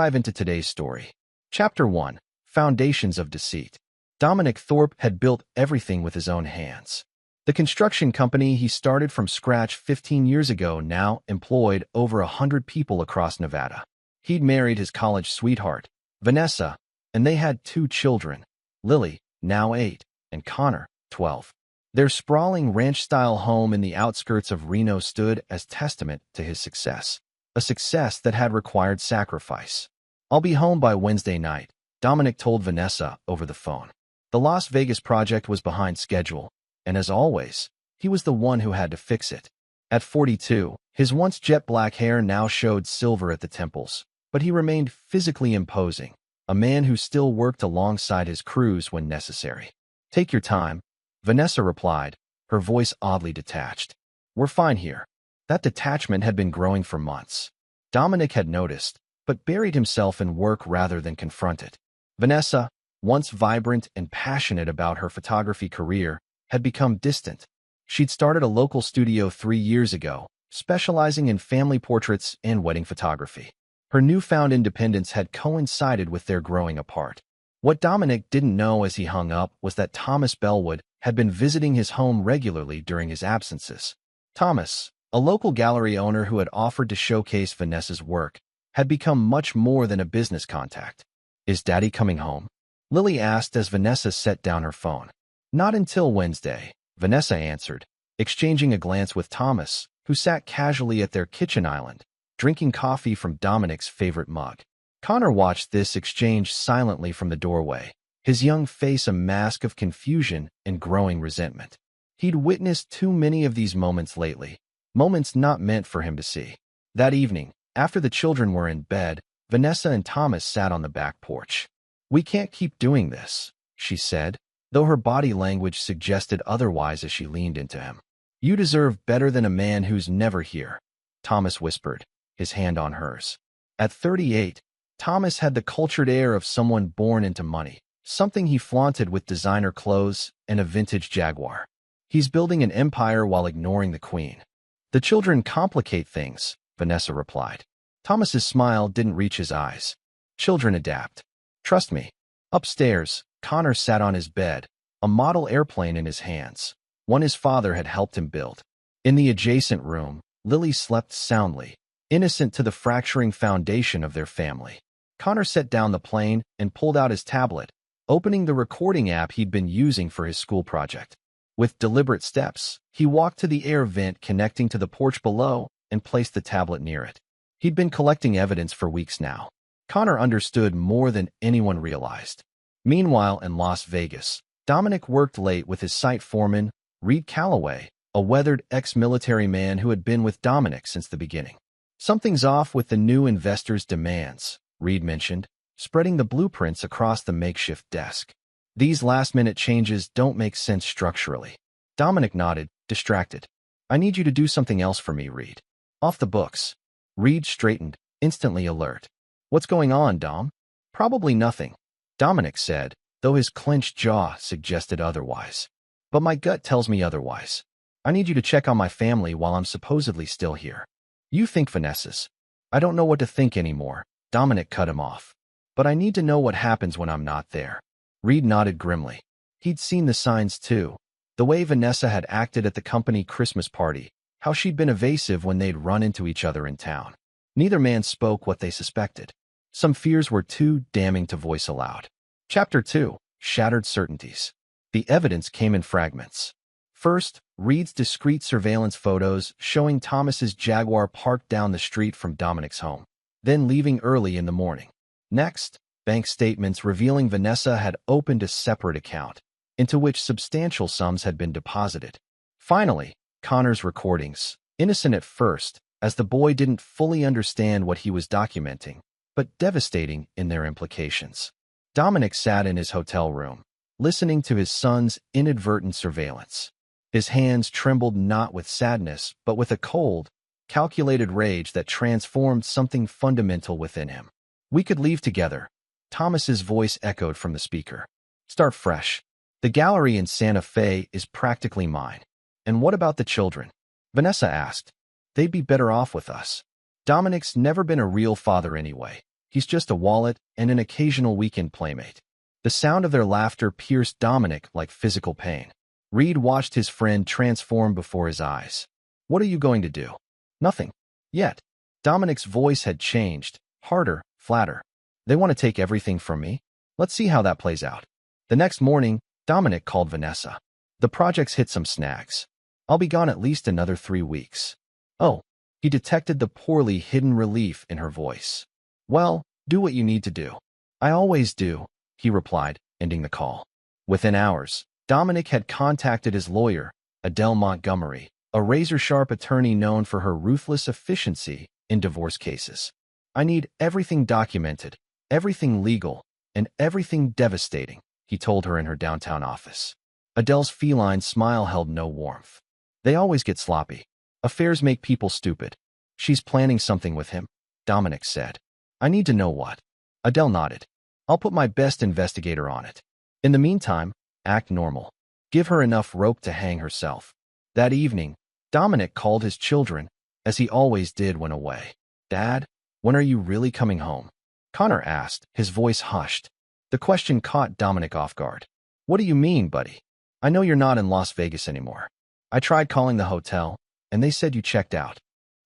Dive into today's story. Chapter 1. Foundations of Deceit. Dominic Thorpe had built everything with his own hands. The construction company he started from scratch 15 years ago now employed over 100 people across Nevada. He'd married his college sweetheart, Vanessa, and they had 2 children, Lily, now 8, and Connor, 12. Their sprawling ranch-style home in the outskirts of Reno stood as testament to his success, a success that had required sacrifice. "I'll be home by Wednesday night," Dominic told Vanessa over the phone. The Las Vegas project was behind schedule, and as always, he was the one who had to fix it. At 42, his once jet-black hair now showed silver at the temples, but he remained physically imposing, a man who still worked alongside his crews when necessary. "Take your time," Vanessa replied, her voice oddly detached. "We're fine here." That detachment had been growing for months. Dominic had noticed, but buried himself in work rather than confront it. Vanessa, once vibrant and passionate about her photography career, had become distant. She'd started a local studio 3 years ago, specializing in family portraits and wedding photography. Her newfound independence had coincided with their growing apart. What Dominic didn't know as he hung up was that Thomas Bellwood had been visiting his home regularly during his absences. Thomas, a local gallery owner who had offered to showcase Vanessa's work, had become much more than a business contact. "Is Daddy coming home?" Lily asked as Vanessa set down her phone. "Not until Wednesday," Vanessa answered, exchanging a glance with Thomas, who sat casually at their kitchen island, drinking coffee from Dominic's favorite mug. Connor watched this exchange silently from the doorway, his young face a mask of confusion and growing resentment. He'd witnessed too many of these moments lately, moments not meant for him to see. That evening, after the children were in bed, Vanessa and Thomas sat on the back porch. "We can't keep doing this," she said, though her body language suggested otherwise as she leaned into him. "You deserve better than a man who's never here," Thomas whispered, his hand on hers. At 38, Thomas had the cultured air of someone born into money, something he flaunted with designer clothes and a vintage Jaguar. "He's building an empire while ignoring the Queen." "The children complicate things," Vanessa replied. Thomas's smile didn't reach his eyes. "Children adapt. Trust me." Upstairs, Connor sat on his bed, a model airplane in his hands, one his father had helped him build. In the adjacent room, Lily slept soundly, innocent to the fracturing foundation of their family. Connor set down the plane and pulled out his tablet, opening the recording app he'd been using for his school project. With deliberate steps, he walked to the air vent connecting to the porch below and placed the tablet near it. He'd been collecting evidence for weeks now. Connor understood more than anyone realized. Meanwhile, in Las Vegas, Dominic worked late with his site foreman, Reed Calloway, a weathered ex-military man who had been with Dominic since the beginning. "Something's off with the new investor's demands," Reed mentioned, spreading the blueprints across the makeshift desk. "These last-minute changes don't make sense structurally." Dominic nodded, distracted. "I need you to do something else for me, Reed." "Off the books." Reed straightened, instantly alert. "What's going on, Dom?" "Probably nothing," Dominic said, though his clenched jaw suggested otherwise. "But my gut tells me otherwise. I need you to check on my family while I'm supposedly still here." "You think Vanessa's." "I don't know what to think anymore," Dominic cut him off. "But I need to know what happens when I'm not there." Reed nodded grimly. He'd seen the signs too. The way Vanessa had acted at the company Christmas party, how she'd been evasive when they'd run into each other in town. Neither man spoke what they suspected. Some fears were too damning to voice aloud. Chapter 2. Shattered Certainties. The evidence came in fragments. First, Reed's discreet surveillance photos showing Thomas's Jaguar parked down the street from Dominic's home, then leaving early in the morning. Next, bank statements revealing Vanessa had opened a separate account, into which substantial sums had been deposited. Finally, Connor's recordings, innocent at first, as the boy didn't fully understand what he was documenting, but devastating in their implications. Dominic sat in his hotel room, listening to his son's inadvertent surveillance. His hands trembled not with sadness, but with a cold, calculated rage that transformed something fundamental within him. "We could leave together," Thomas's voice echoed from the speaker. "Start fresh. The gallery in Santa Fe is practically mine." "And what about the children?" Vanessa asked. "They'd be better off with us." Dominic's never been a real father anyway. He's just a wallet and an occasional weekend playmate. The sound of their laughter pierced Dominic like physical pain. Reed watched his friend transform before his eyes. What are you going to do? Nothing. Yet. Dominic's voice had changed, harder, flatter. They want to take everything from me? Let's see how that plays out. The next morning, Dominic called Vanessa. The project's hit some snags. I'll be gone at least another 3 weeks. Oh, he detected the poorly hidden relief in her voice. Well, do what you need to do. I always do, he replied, ending the call. Within hours, Dominic had contacted his lawyer, Adele Montgomery, a razor-sharp attorney known for her ruthless efficiency in divorce cases. I need everything documented, everything legal, and everything devastating, he told her in her downtown office. Adele's feline smile held no warmth. They always get sloppy. Affairs make people stupid. She's planning something with him, Dominic said. I need to know what. Adele nodded. I'll put my best investigator on it. In the meantime, act normal. Give her enough rope to hang herself. That evening, Dominic called his children, as he always did when away. Dad, when are you really coming home? Connor asked, his voice hushed. The question caught Dominic off guard. What do you mean, buddy? I know you're not in Las Vegas anymore. I tried calling the hotel, and they said you checked out.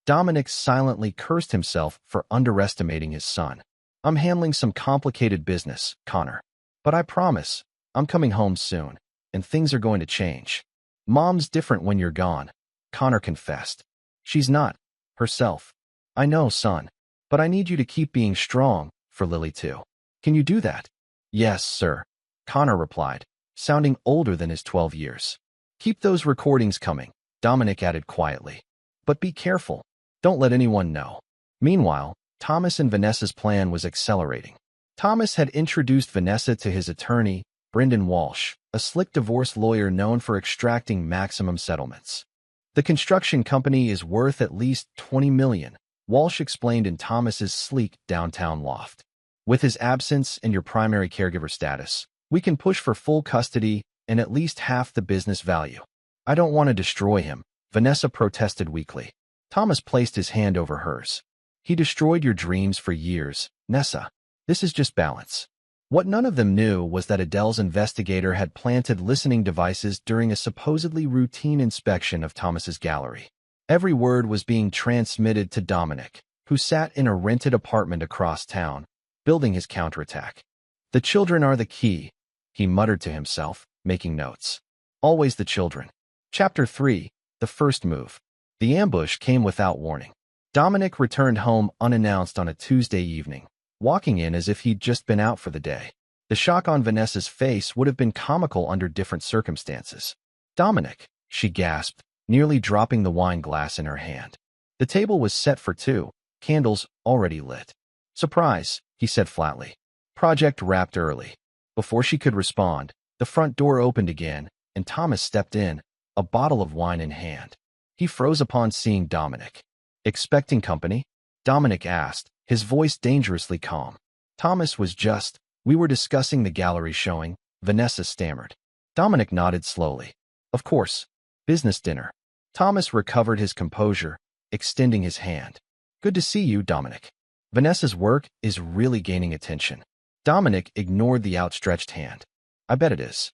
Dominic silently cursed himself for underestimating his son. I'm handling some complicated business, Connor. But I promise, I'm coming home soon, and things are going to change. Mom's different when you're gone, Connor confessed. She's not herself. I know, son, but I need you to keep being strong for Lily too. Can you do that? Yes, sir, Connor replied, sounding older than his 12 years. Keep those recordings coming, Dominic added quietly. But be careful. Don't let anyone know. Meanwhile, Thomas and Vanessa's plan was accelerating. Thomas had introduced Vanessa to his attorney, Brendan Walsh, a slick divorce lawyer known for extracting maximum settlements. The construction company is worth at least $20 million, Walsh explained in Thomas's sleek downtown loft. With his absence and your primary caregiver status, we can push for full custody and at least half the business value. I don't want to destroy him, Vanessa protested weakly. Thomas placed his hand over hers. He destroyed your dreams for years, Nessa. This is just balance. What none of them knew was that Adele's investigator had planted listening devices during a supposedly routine inspection of Thomas's gallery. Every word was being transmitted to Dominic, who sat in a rented apartment across town, building his counterattack. The children are the key, he muttered to himself, making notes. Always the children. Chapter 3, The First Move. The ambush came without warning. Dominic returned home unannounced on a Tuesday evening, walking in as if he'd just been out for the day. The shock on Vanessa's face would have been comical under different circumstances. Dominic, she gasped, nearly dropping the wine glass in her hand. The table was set for 2, candles already lit. Surprise, he said flatly. Project wrapped early. Before she could respond, the front door opened again, and Thomas stepped in, a bottle of wine in hand. He froze upon seeing Dominic. Expecting company? Dominic asked, his voice dangerously calm. Thomas was just, we were discussing the gallery showing, Vanessa stammered. Dominic nodded slowly. Of course. Business dinner. Thomas recovered his composure, extending his hand. Good to see you, Dominic. Vanessa's work is really gaining attention. Dominic ignored the outstretched hand. I bet it is.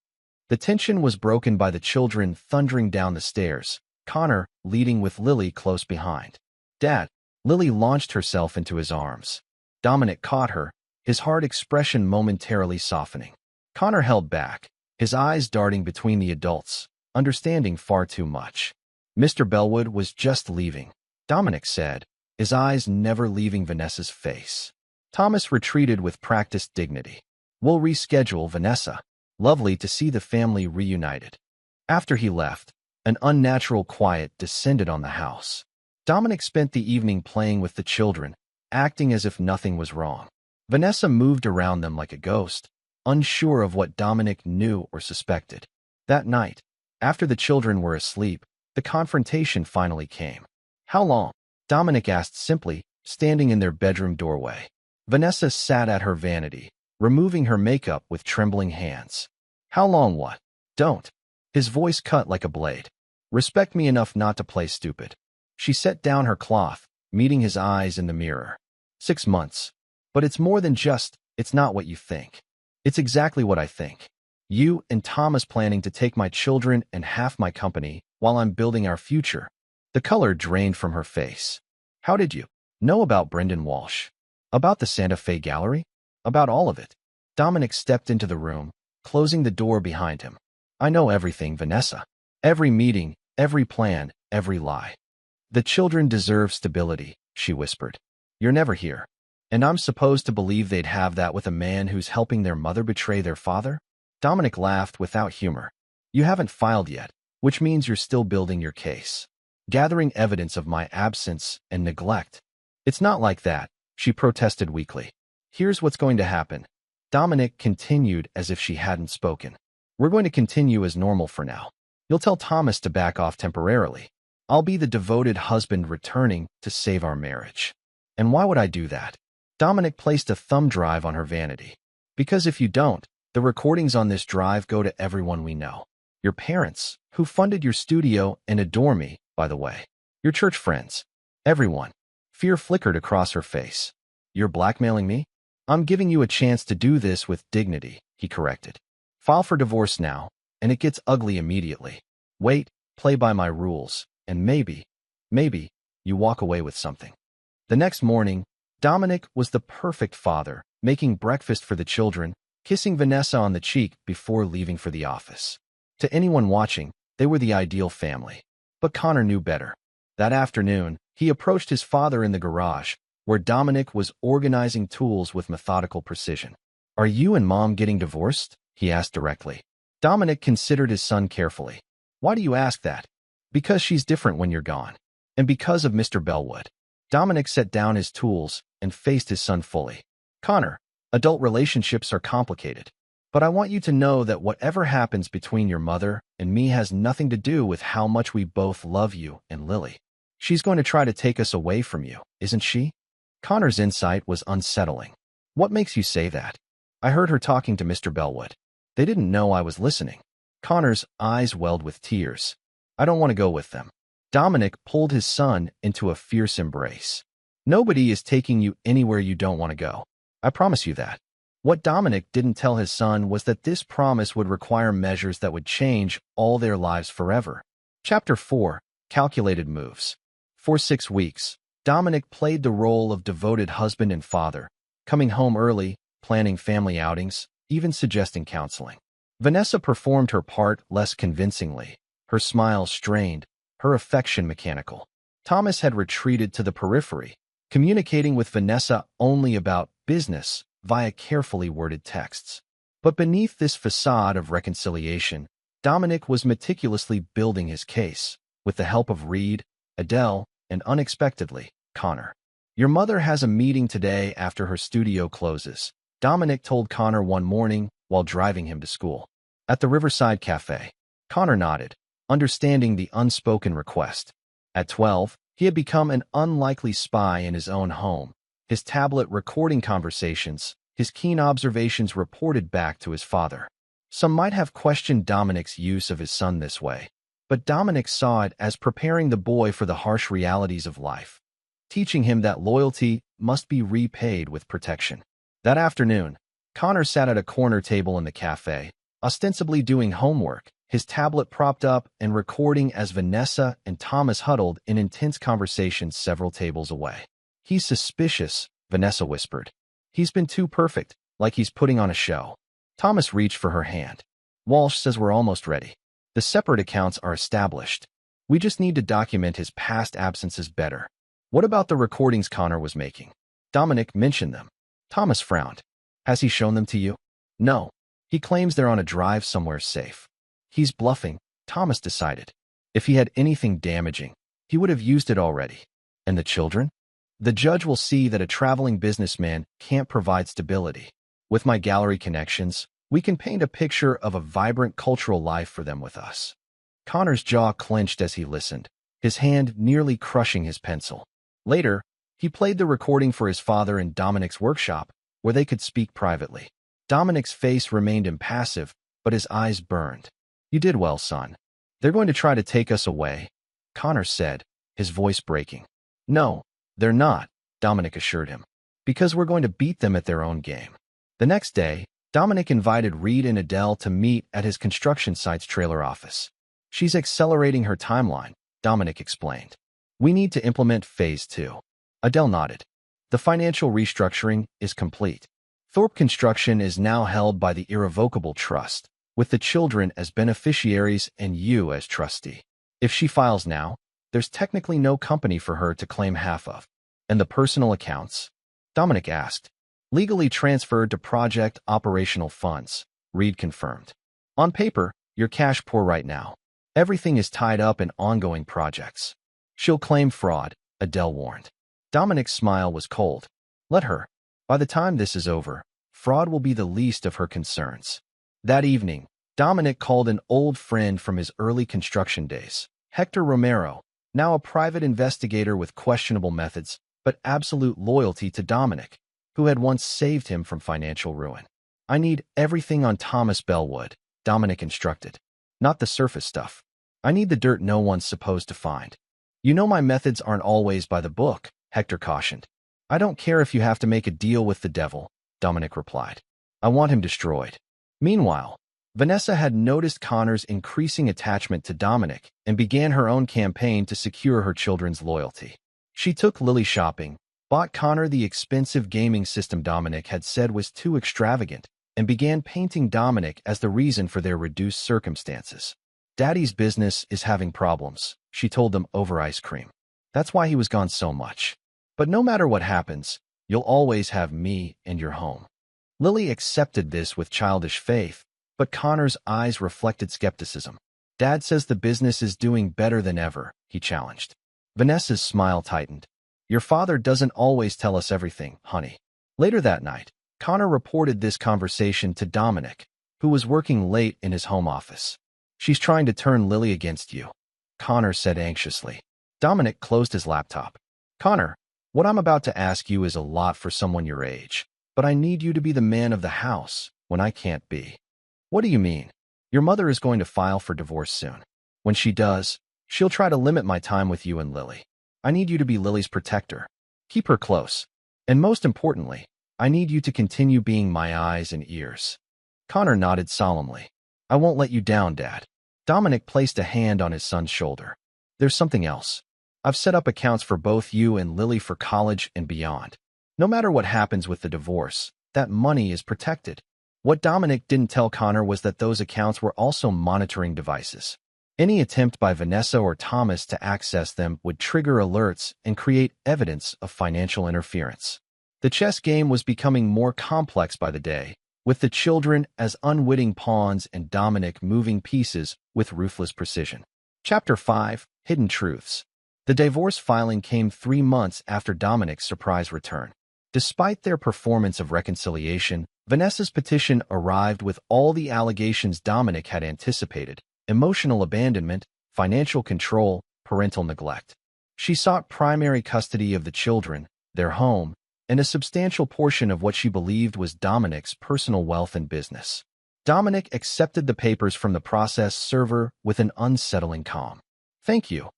The tension was broken by the children thundering down the stairs, Connor leading with Lily close behind. Dad, Lily launched herself into his arms. Dominic caught her, his hard expression momentarily softening. Connor held back, his eyes darting between the adults, understanding far too much. Mr. Bellwood was just leaving, Dominic said, his eyes never leaving Vanessa's face. Thomas retreated with practiced dignity. We'll reschedule, Vanessa. Lovely to see the family reunited. After he left, an unnatural quiet descended on the house. Dominic spent the evening playing with the children, acting as if nothing was wrong. Vanessa moved around them like a ghost, unsure of what Dominic knew or suspected. That night, after the children were asleep, the confrontation finally came. How long? Dominic asked simply, standing in their bedroom doorway. Vanessa sat at her vanity, removing her makeup with trembling hands. How long what? Don't. His voice cut like a blade. Respect me enough not to play stupid. She set down her cloth, meeting his eyes in the mirror. 6 months. But it's more than just, it's not what you think. It's exactly what I think. You and Thomas planning to take my children and half my company while I'm building our future. The color drained from her face. How did you know about Brendan Walsh? About the Santa Fe Gallery? About all of it? Dominic stepped into the room, closing the door behind him. I know everything, Vanessa. Every meeting, every plan, every lie. The children deserve stability, she whispered. You're never here. And I'm supposed to believe they'd have that with a man who's helping their mother betray their father? Dominic laughed without humor. You haven't filed yet, which means you're still building your case. Gathering evidence of my absence and neglect. It's not like that, she protested weakly. Here's what's going to happen. Dominic continued as if she hadn't spoken. We're going to continue as normal for now. You'll tell Thomas to back off temporarily. I'll be the devoted husband returning to save our marriage. And why would I do that? Dominic placed a thumb drive on her vanity. Because if you don't, the recordings on this drive go to everyone we know. Your parents, who funded your studio and adore me, by the way. Your church friends. Everyone. Fear flickered across her face. You're blackmailing me? I'm giving you a chance to do this with dignity, he corrected. File for divorce now, and it gets ugly immediately. Wait, play by my rules, and maybe, you walk away with something. The next morning, Dominic was the perfect father, making breakfast for the children, kissing Vanessa on the cheek before leaving for the office. To anyone watching, they were the ideal family. But Connor knew better. That afternoon, he approached his father in the garage, where Dominic was organizing tools with methodical precision. Are you and Mom getting divorced? He asked directly. Dominic considered his son carefully. Why do you ask that? Because she's different when you're gone. And because of Mr. Bellwood. Dominic set down his tools and faced his son fully. Connor, adult relationships are complicated. But I want you to know that whatever happens between your mother and me has nothing to do with how much we both love you and Lily. She's going to try to take us away from you, isn't she? Connor's insight was unsettling. What makes you say that? I heard her talking to Mr. Bellwood. They didn't know I was listening. Connor's eyes welled with tears. I don't want to go with them. Dominic pulled his son into a fierce embrace. Nobody is taking you anywhere you don't want to go. I promise you that. What Dominic didn't tell his son was that this promise would require measures that would change all their lives forever. Chapter 4. Calculated Moves. For 6 weeks, Dominic played the role of devoted husband and father, coming home early, planning family outings, even suggesting counseling. Vanessa performed her part less convincingly, her smile strained, her affection mechanical. Thomas had retreated to the periphery, communicating with Vanessa only about business via carefully worded texts. But beneath this facade of reconciliation, Dominic was meticulously building his case, with the help of Reed, Adele, and unexpectedly, Connor. Your mother has a meeting today after her studio closes, Dominic told Connor one morning while driving him to school. At the Riverside Cafe. Connor nodded, understanding the unspoken request. At 12, he had become an unlikely spy in his own home, his tablet recording conversations, his keen observations reported back to his father. Some might have questioned Dominic's use of his son this way, but Dominic saw it as preparing the boy for the harsh realities of life, teaching him that loyalty must be repaid with protection. That afternoon, Connor sat at a corner table in the cafe, ostensibly doing homework, his tablet propped up and recording as Vanessa and Thomas huddled in intense conversations several tables away. He's suspicious, Vanessa whispered. He's been too perfect, like he's putting on a show. Thomas reached for her hand. Walsh says we're almost ready. The separate accounts are established. We just need to document his past absences better. What about the recordings Connor was making? Dominic mentioned them. Thomas frowned. Has he shown them to you? No. He claims they're on a drive somewhere safe. He's bluffing, Thomas decided. If he had anything damaging, he would have used it already. And the children? The judge will see that a traveling businessman can't provide stability. With my gallery connections, we can paint a picture of a vibrant cultural life for them with us. Connor's jaw clenched as he listened, his hand nearly crushing his pencil. Later, he played the recording for his father in Dominic's workshop, where they could speak privately. Dominic's face remained impassive, but his eyes burned. You did well, son. They're going to try to take us away, Connor said, his voice breaking. No, they're not, Dominic assured him. Because we're going to beat them at their own game. The next day, Dominic invited Reed and Adele to meet at his construction site's trailer office. She's accelerating her timeline, Dominic explained. We need to implement phase 2. Adele nodded. The financial restructuring is complete. Thorpe Construction is now held by the irrevocable trust, with the children as beneficiaries and you as trustee. If she files now, there's technically no company for her to claim half of. And the personal accounts? Dominic asked. Legally transferred to project operational funds, Reed confirmed. On paper, you're cash poor right now. Everything is tied up in ongoing projects. She'll claim fraud, Adele warned. Dominic's smile was cold. Let her. By the time this is over, fraud will be the least of her concerns. That evening, Dominic called an old friend from his early construction days, Hector Romero, now a private investigator with questionable methods, but absolute loyalty to Dominic, who had once saved him from financial ruin. I need everything on Thomas Bellwood, Dominic instructed. Not the surface stuff. I need the dirt no one's supposed to find. You know my methods aren't always by the book, Hector cautioned. I don't care if you have to make a deal with the devil, Dominic replied. I want him destroyed. Meanwhile, Vanessa had noticed Connor's increasing attachment to Dominic and began her own campaign to secure her children's loyalty. She took Lily shopping, bought Connor the expensive gaming system Dominic had said was too extravagant, and began painting Dominic as the reason for their reduced circumstances. Daddy's business is having problems, she told them over ice cream. That's why he was gone so much. But no matter what happens, you'll always have me and your home. Lily accepted this with childish faith, but Connor's eyes reflected skepticism. Dad says the business is doing better than ever, he challenged. Vanessa's smile tightened. Your father doesn't always tell us everything, honey. Later that night, Connor reported this conversation to Dominic, who was working late in his home office. She's trying to turn Lily against you, Connor said anxiously. Dominic closed his laptop. Connor, what I'm about to ask you is a lot for someone your age, but I need you to be the man of the house when I can't be. What do you mean? Your mother is going to file for divorce soon. When she does, she'll try to limit my time with you and Lily. I need you to be Lily's protector. Keep her close. And most importantly, I need you to continue being my eyes and ears. Connor nodded solemnly. I won't let you down, Dad. Dominic placed a hand on his son's shoulder. There's something else. I've set up accounts for both you and Lily for college and beyond. No matter what happens with the divorce, that money is protected. What Dominic didn't tell Connor was that those accounts were also monitoring devices. Any attempt by Vanessa or Thomas to access them would trigger alerts and create evidence of financial interference. The chess game was becoming more complex by the day, with the children as unwitting pawns and Dominic moving pieces with ruthless precision. Chapter 5, Hidden Truths. The divorce filing came 3 months after Dominic's surprise return. Despite their performance of reconciliation, Vanessa's petition arrived with all the allegations Dominic had anticipated: emotional abandonment, financial control, parental neglect. She sought primary custody of the children, their home, and a substantial portion of what she believed was Dominic's personal wealth and business. Dominic accepted the papers from the process server with an unsettling calm. Thank you,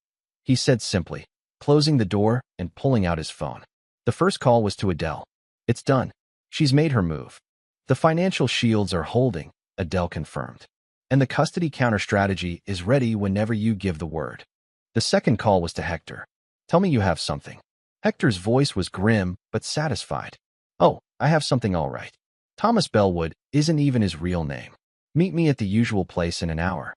he said simply, closing the door and pulling out his phone. The first call was to Adele. It's done. She's made her move. The financial shields are holding, Adele confirmed. And the custody counter strategy is ready whenever you give the word. The second call was to Hector. Tell me you have something. Hector's voice was grim but satisfied. Oh, I have something all right. Thomas Bellwood isn't even his real name. Meet me at the usual place in an hour.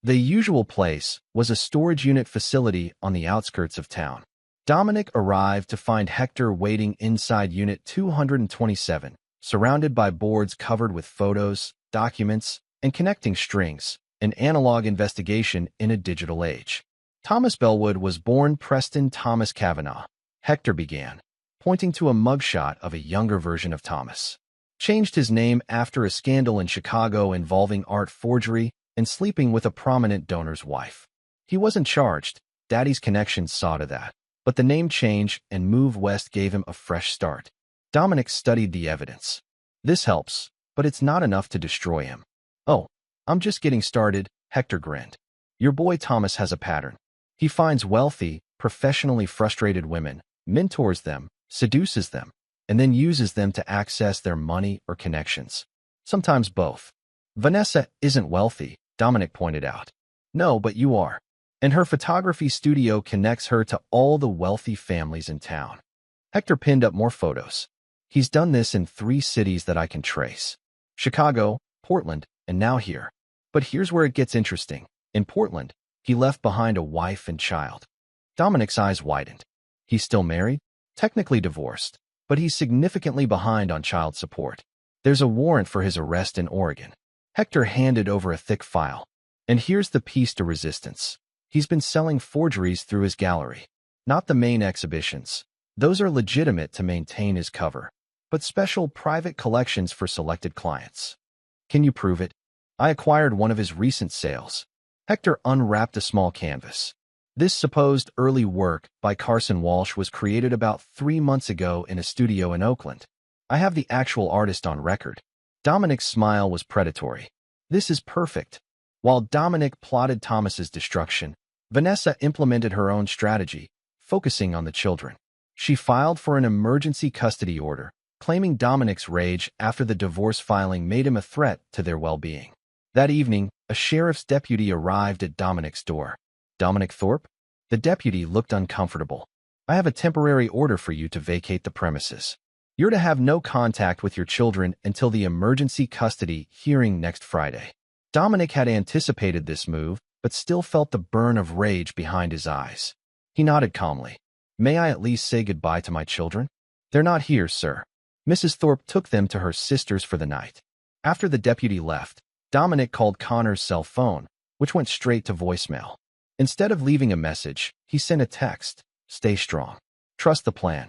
The usual place was a storage unit facility on the outskirts of town. Dominic arrived to find Hector waiting inside Unit 227, surrounded by boards covered with photos, documents, and connecting strings, an analog investigation in a digital age. Thomas Bellwood was born Preston Thomas Kavanaugh, Hector began, pointing to a mugshot of a younger version of Thomas. Changed his name after a scandal in Chicago involving art forgery and sleeping with a prominent donor's wife. He wasn't charged. Daddy's connections saw to that. But the name change and move west gave him a fresh start. Dominic studied the evidence. This helps, but it's not enough to destroy him. Oh, I'm just getting started, Hector grinned. Your boy Thomas has a pattern. He finds wealthy, professionally frustrated women, mentors them, seduces them, and then uses them to access their money or connections. Sometimes both. Vanessa isn't wealthy, Dominic pointed out. No, but you are. And her photography studio connects her to all the wealthy families in town. Hector pinned up more photos. He's done this in 3 cities that I can trace: Chicago, Portland, and now here. But here's where it gets interesting. In Portland, he left behind a wife and child. Dominic's eyes widened. He's still married? Technically divorced, but he's significantly behind on child support. There's a warrant for his arrest in Oregon. Hector handed over a thick file. And here's the piece de resistance. He's been selling forgeries through his gallery. Not the main exhibitions. Those are legitimate to maintain his cover, but special private collections for selected clients. Can you prove it? I acquired one of his recent sales. Hector unwrapped a small canvas. This supposed early work by Carson Walsh was created about 3 months ago in a studio in Oakland. I have the actual artist on record. Dominic's smile was predatory. This is perfect. While Dominic plotted Thomas's destruction, Vanessa implemented her own strategy, focusing on the children. She filed for an emergency custody order, claiming Dominic's rage after the divorce filing made him a threat to their well-being. That evening, a sheriff's deputy arrived at Dominic's door. Dominic Thorpe? The deputy looked uncomfortable. I have a temporary order for you to vacate the premises. You're to have no contact with your children until the emergency custody hearing next Friday. Dominic had anticipated this move, but still felt the burn of rage behind his eyes. He nodded calmly. May I at least say goodbye to my children? They're not here, sir. Mrs. Thorpe took them to her sister's for the night. After the deputy left, Dominic called Connor's cell phone, which went straight to voicemail. Instead of leaving a message, he sent a text. Stay strong. Trust the plan.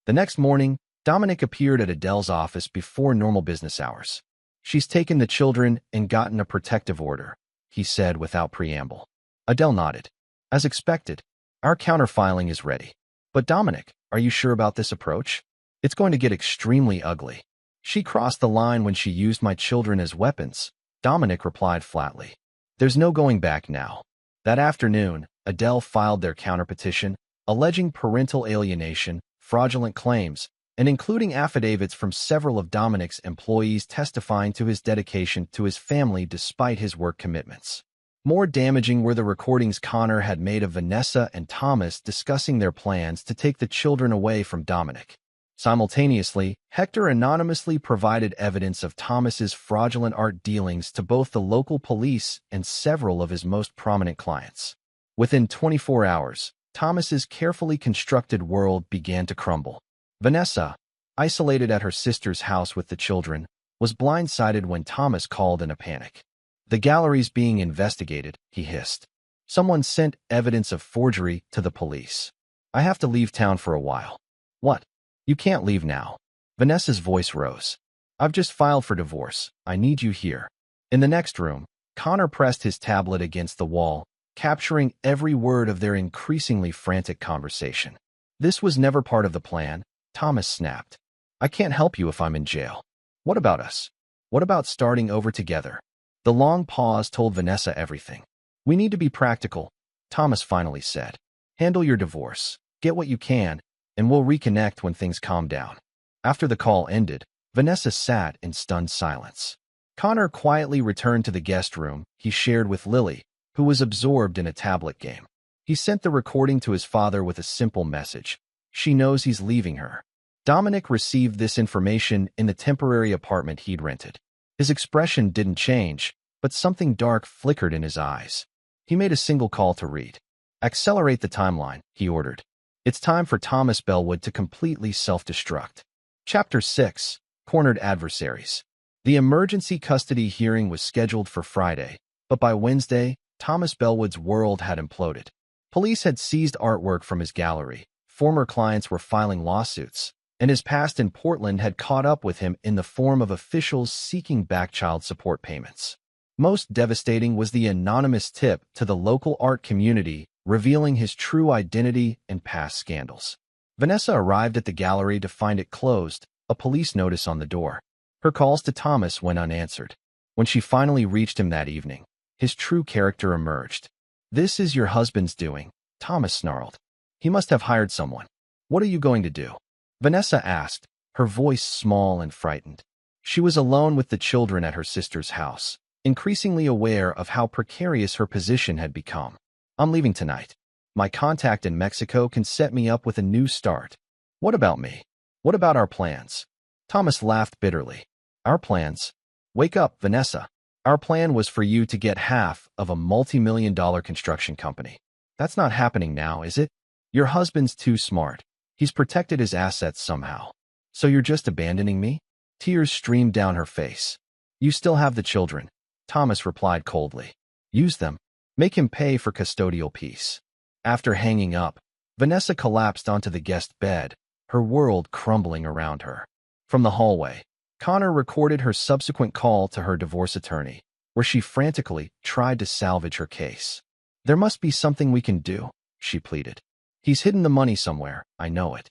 The next morning, Dominic appeared at Adele's office before normal business hours. She's taken the children and gotten a protective order, he said without preamble. Adele nodded. As expected, our counterfiling is ready. But Dominic, are you sure about this approach? It's going to get extremely ugly. She crossed the line when she used my children as weapons, Dominic replied flatly. There's no going back now. That afternoon, Adele filed their counterpetition, alleging parental alienation, fraudulent claims, and including affidavits from several of Dominic's employees testifying to his dedication to his family despite his work commitments. More damaging were the recordings Connor had made of Vanessa and Thomas discussing their plans to take the children away from Dominic. Simultaneously, Hector anonymously provided evidence of Thomas's fraudulent art dealings to both the local police and several of his most prominent clients. Within 24 hours, Thomas's carefully constructed world began to crumble. Vanessa, isolated at her sister's house with the children, was blindsided when Thomas called in a panic. The gallery's being investigated, he hissed. Someone sent evidence of forgery to the police. I have to leave town for a while. What? You can't leave now. Vanessa's voice rose. I've just filed for divorce. I need you here. In the next room, Connor pressed his tablet against the wall, capturing every word of their increasingly frantic conversation. This was never part of the plan, Thomas snapped. I can't help you if I'm in jail. What about us? What about starting over together? The long pause told Vanessa everything. We need to be practical, Thomas finally said. Handle your divorce, get what you can, and we'll reconnect when things calm down. After the call ended, Vanessa sat in stunned silence. Connor quietly returned to the guest room he shared with Lily, who was absorbed in a tablet game. He sent the recording to his father with a simple message. She knows he's leaving her. Dominic received this information in the temporary apartment he'd rented. His expression didn't change, but something dark flickered in his eyes. He made a single call to Reed. Accelerate the timeline, he ordered. It's time for Thomas Bellwood to completely self-destruct. Chapter 6. Cornered Adversaries. The emergency custody hearing was scheduled for Friday, but by Wednesday, Thomas Bellwood's world had imploded. Police had seized artwork from his gallery, former clients were filing lawsuits, and his past in Portland had caught up with him in the form of officials seeking back child support payments. Most devastating was the anonymous tip to the local art community, revealing his true identity and past scandals. Vanessa arrived at the gallery to find it closed, a police notice on the door. Her calls to Thomas went unanswered. When she finally reached him that evening, his true character emerged. This is your husband's doing, Thomas snarled. He must have hired someone. What are you going to do? Vanessa asked, her voice small and frightened. She was alone with the children at her sister's house, increasingly aware of how precarious her position had become. I'm leaving tonight. My contact in Mexico can set me up with a new start. What about me? What about our plans? Thomas laughed bitterly. Our plans? Wake up, Vanessa. Our plan was for you to get half of a multi-million-dollar construction company. That's not happening now, is it? Your husband's too smart. He's protected his assets somehow. So you're just abandoning me? Tears streamed down her face. You still have the children, Thomas replied coldly. Use them. Make him pay for custodial peace. After hanging up, Vanessa collapsed onto the guest bed, her world crumbling around her. From the hallway, Connor recorded her subsequent call to her divorce attorney, where she frantically tried to salvage her case. There must be something we can do, she pleaded. He's hidden the money somewhere, I know it.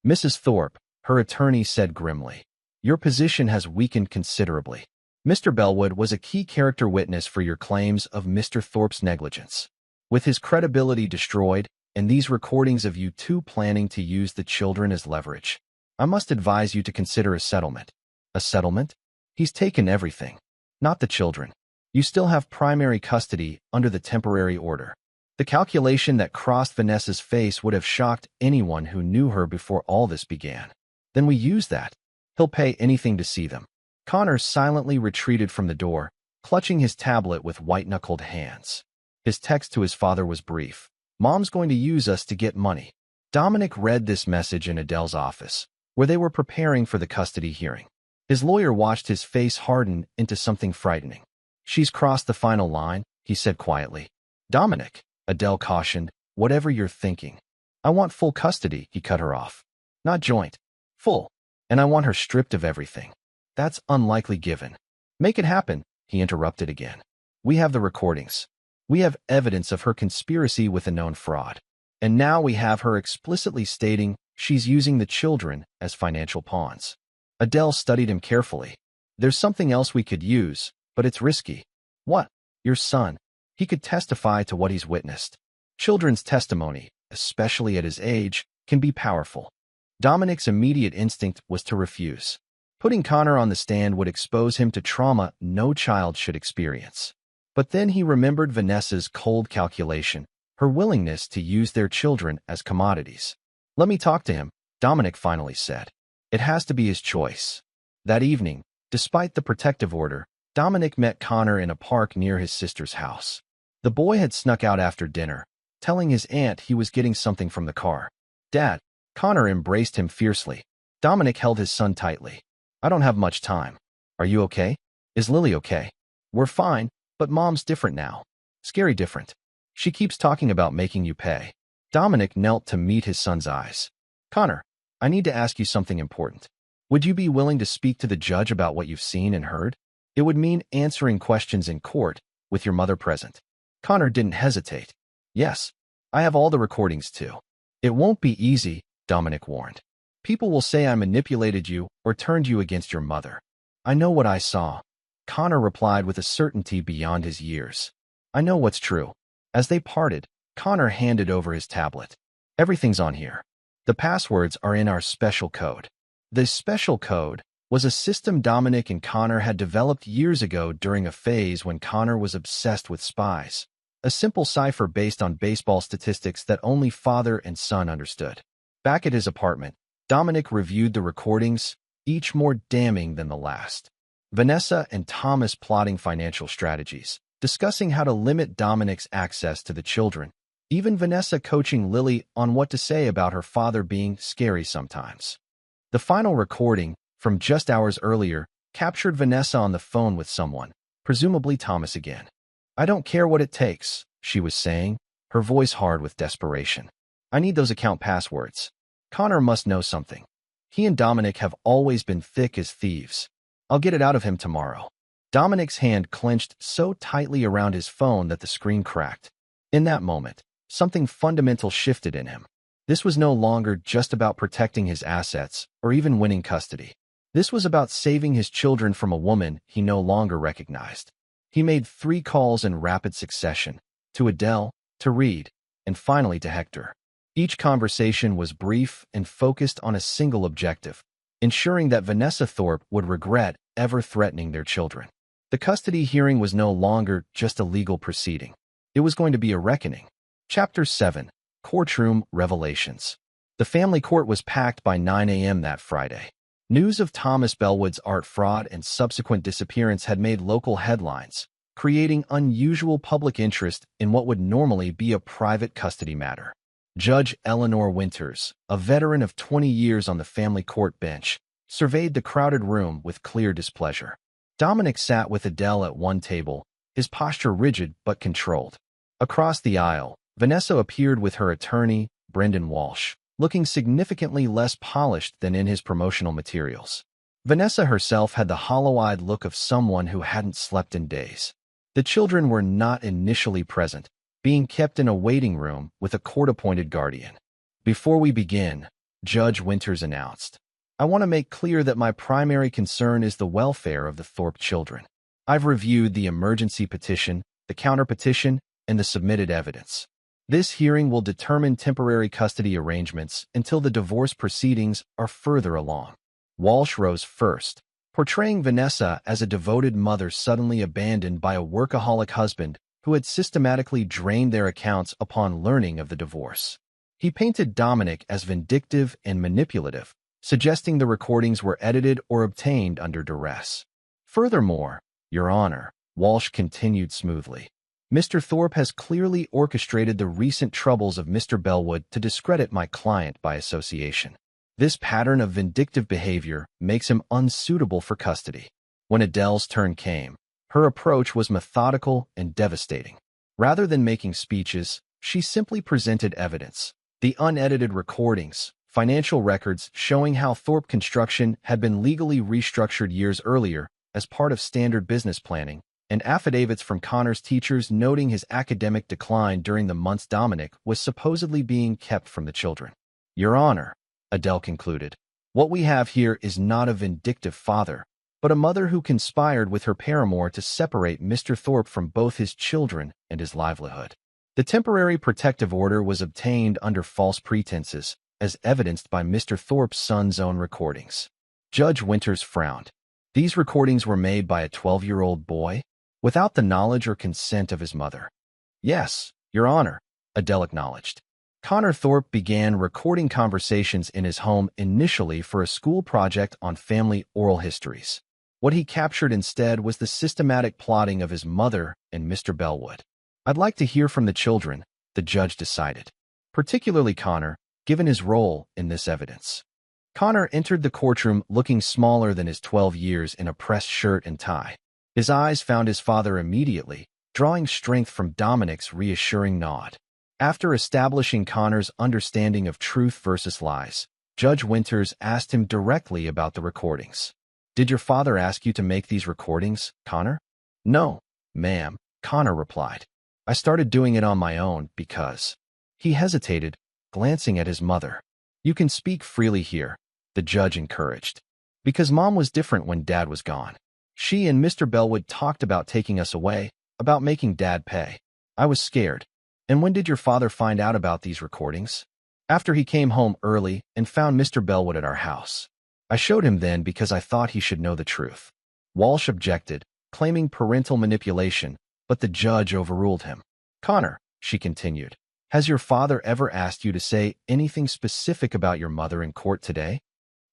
Mrs. Thorpe, her attorney said grimly. Your position has weakened considerably. Mr. Bellwood was a key character witness for your claims of Mr. Thorpe's negligence. With his credibility destroyed, and these recordings of you two planning to use the children as leverage, I must advise you to consider a settlement. A settlement? He's taken everything. Not the children. You still have primary custody under the temporary order. The calculation that crossed Vanessa's face would have shocked anyone who knew her before all this began. Then we use that. He'll pay anything to see them. Connor silently retreated from the door, clutching his tablet with white-knuckled hands. His text to his father was brief. Mom's going to use us to get money. Dominic read this message in Adele's office, where they were preparing for the custody hearing. His lawyer watched his face harden into something frightening. She's crossed the final line, he said quietly. Dominic, Adele cautioned, whatever you're thinking. I want full custody, he cut her off. Not joint. Full. And I want her stripped of everything. That's unlikely given. Make it happen, he interrupted again. We have the recordings. We have evidence of her conspiracy with a known fraud. And now we have her explicitly stating she's using the children as financial pawns. Adele studied him carefully. There's something else we could use, but it's risky. What? Your son. He could testify to what he's witnessed. Children's testimony, especially at his age, can be powerful. Dominic's immediate instinct was to refuse. Putting Connor on the stand would expose him to trauma no child should experience. But then he remembered Vanessa's cold calculation, her willingness to use their children as commodities. Let me talk to him, Dominic finally said. It has to be his choice. That evening, despite the protective order, Dominic met Connor in a park near his sister's house. The boy had snuck out after dinner, telling his aunt he was getting something from the car. Dad, Connor embraced him fiercely. Dominic held his son tightly. I don't have much time. Are you okay? Is Lily okay? We're fine, but Mom's different now. Scary different. She keeps talking about making you pay. Dominic knelt to meet his son's eyes. Connor, I need to ask you something important. Would you be willing to speak to the judge about what you've seen and heard? It would mean answering questions in court, with your mother present. Connor didn't hesitate. Yes, I have all the recordings too. It won't be easy, Dominic warned. People will say I manipulated you or turned you against your mother. I know what I saw. Connor replied with a certainty beyond his years. I know what's true. As they parted, Connor handed over his tablet. Everything's on here. The passwords are in our special code. This special code was a system Dominic and Connor had developed years ago during a phase when Connor was obsessed with spies. A simple cipher based on baseball statistics that only father and son understood. Back at his apartment, Dominic reviewed the recordings, each more damning than the last. Vanessa and Thomas plotting financial strategies, discussing how to limit Dominic's access to the children. Even Vanessa coaching Lily on what to say about her father being scary sometimes. The final recording, from just hours earlier, captured Vanessa on the phone with someone, presumably Thomas again. I don't care what it takes, she was saying, her voice hard with desperation. I need those account passwords. Connor must know something. He and Dominic have always been thick as thieves. I'll get it out of him tomorrow. Dominic's hand clenched so tightly around his phone that the screen cracked. In that moment, something fundamental shifted in him. This was no longer just about protecting his assets or even winning custody. This was about saving his children from a woman he no longer recognized. He made 3 calls in rapid succession, to Adele, to Reed, and finally to Hector. Each conversation was brief and focused on a single objective: ensuring that Vanessa Thorpe would regret ever threatening their children. The custody hearing was no longer just a legal proceeding. It was going to be a reckoning. Chapter 7. Courtroom Revelations. The family court was packed by 9 a.m. that Friday. News of Thomas Bellwood's art fraud and subsequent disappearance had made local headlines, creating unusual public interest in what would normally be a private custody matter. Judge Eleanor Winters, a veteran of 20 years on the family court bench, surveyed the crowded room with clear displeasure. Dominic sat with Adele at one table, his posture rigid but controlled. Across the aisle, Vanessa appeared with her attorney, Brendan Walsh, looking significantly less polished than in his promotional materials. Vanessa herself had the hollow-eyed look of someone who hadn't slept in days. The children were not initially present, being kept in a waiting room with a court-appointed guardian. Before we begin, Judge Winters announced, I want to make clear that my primary concern is the welfare of the Thorpe children. I've reviewed the emergency petition, the counter-petition, and the submitted evidence. This hearing will determine temporary custody arrangements until the divorce proceedings are further along. Walsh rose first, portraying Vanessa as a devoted mother suddenly abandoned by a workaholic husband who had systematically drained their accounts upon learning of the divorce. He painted Dominic as vindictive and manipulative, suggesting the recordings were edited or obtained under duress. Furthermore, Your Honor, Walsh continued smoothly, Mr. Thorpe has clearly orchestrated the recent troubles of Mr. Bellwood to discredit my client by association. This pattern of vindictive behavior makes him unsuitable for custody. When Adele's turn came, her approach was methodical and devastating. Rather than making speeches, she simply presented evidence. The unedited recordings, financial records showing how Thorpe Construction had been legally restructured years earlier as part of standard business planning, and affidavits from Connor's teachers noting his academic decline during the months Dominic was supposedly being kept from the children. Your Honor, Adele concluded, what we have here is not a vindictive father, but a mother who conspired with her paramour to separate Mr. Thorpe from both his children and his livelihood. The temporary protective order was obtained under false pretenses, as evidenced by Mr. Thorpe's son's own recordings. Judge Winters frowned. These recordings were made by a 12-year-old boy, without the knowledge or consent of his mother. Yes, Your Honor, Adele acknowledged. Connor Thorpe began recording conversations in his home initially for a school project on family oral histories. What he captured instead was the systematic plotting of his mother and Mr. Bellwood. I'd like to hear from the children, the judge decided, particularly Connor, given his role in this evidence. Connor entered the courtroom looking smaller than his 12 years in a pressed shirt and tie. His eyes found his father immediately, drawing strength from Dominic's reassuring nod. After establishing Connor's understanding of truth versus lies, Judge Winters asked him directly about the recordings. Did your father ask you to make these recordings, Connor? No, ma'am, Connor replied. I started doing it on my own because... He hesitated, glancing at his mother. You can speak freely here, the judge encouraged. Because Mom was different when Dad was gone. She and Mr. Bellwood talked about taking us away, about making Dad pay. I was scared. And when did your father find out about these recordings? After he came home early and found Mr. Bellwood at our house. I showed him then because I thought he should know the truth. Walsh objected, claiming parental manipulation, but the judge overruled him. Connor, she continued, has your father ever asked you to say anything specific about your mother in court today?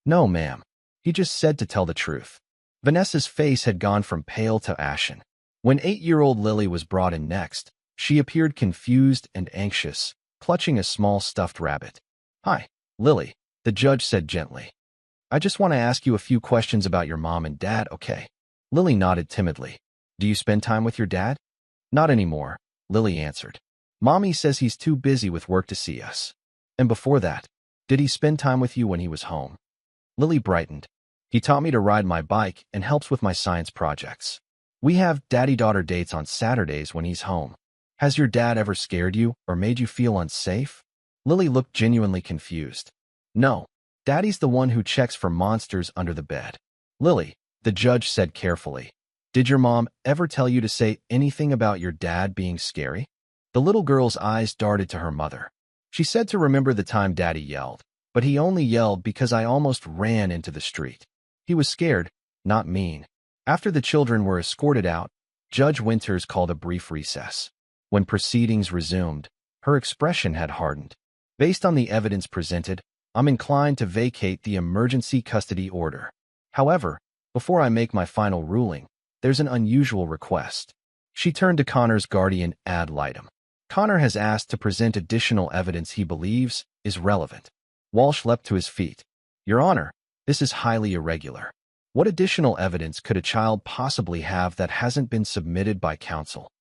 No, ma'am. He just said to tell the truth. Vanessa's face had gone from pale to ashen. When 8-year-old Lily was brought in next, she appeared confused and anxious, clutching a small stuffed rabbit. Hi, Lily, the judge said gently. I just want to ask you a few questions about your mom and dad, okay? Lily nodded timidly. Do you spend time with your dad? Not anymore, Lily answered. Mommy says he's too busy with work to see us. And before that, did he spend time with you when he was home? Lily brightened. He taught me to ride my bike and helps with my science projects. We have daddy-daughter dates on Saturdays when he's home. Has your dad ever scared you or made you feel unsafe? Lily looked genuinely confused. No, Daddy's the one who checks for monsters under the bed. Lily, the judge said carefully, did your mom ever tell you to say anything about your dad being scary? The little girl's eyes darted to her mother. She said to remember the time Daddy yelled, but he only yelled because I almost ran into the street. He was scared, not mean. After the children were escorted out, Judge Winters called a brief recess. When proceedings resumed, her expression had hardened. Based on the evidence presented, I'm inclined to vacate the emergency custody order. However, before I make my final ruling, there's an unusual request. She turned to Connor's guardian ad litem. Connor has asked to present additional evidence he believes is relevant. Walsh leapt to his feet. Your Honor, this is highly irregular. What additional evidence could a child possibly have that hasn't been submitted by counsel?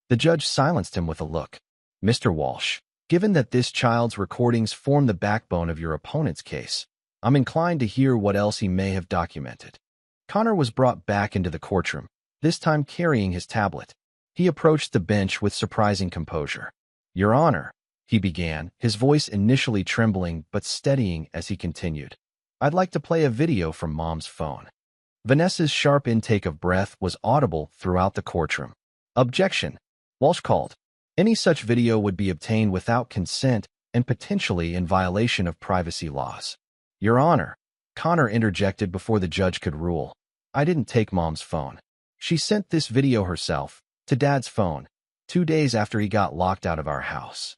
The judge silenced him with a look. Mr. Walsh, given that this child's recordings form the backbone of your opponent's case, I'm inclined to hear what else he may have documented. Connor was brought back into the courtroom, this time carrying his tablet. He approached the bench with surprising composure. Your Honor, he began, his voice initially trembling but steadying as he continued. I'd like to play a video from Mom's phone. Vanessa's sharp intake of breath was audible throughout the courtroom. Objection, Walsh called. Any such video would be obtained without consent and potentially in violation of privacy laws. Your Honor, Connor interjected before the judge could rule. I didn't take Mom's phone. She sent this video herself, to Dad's phone, 2 days after he got locked out of our house.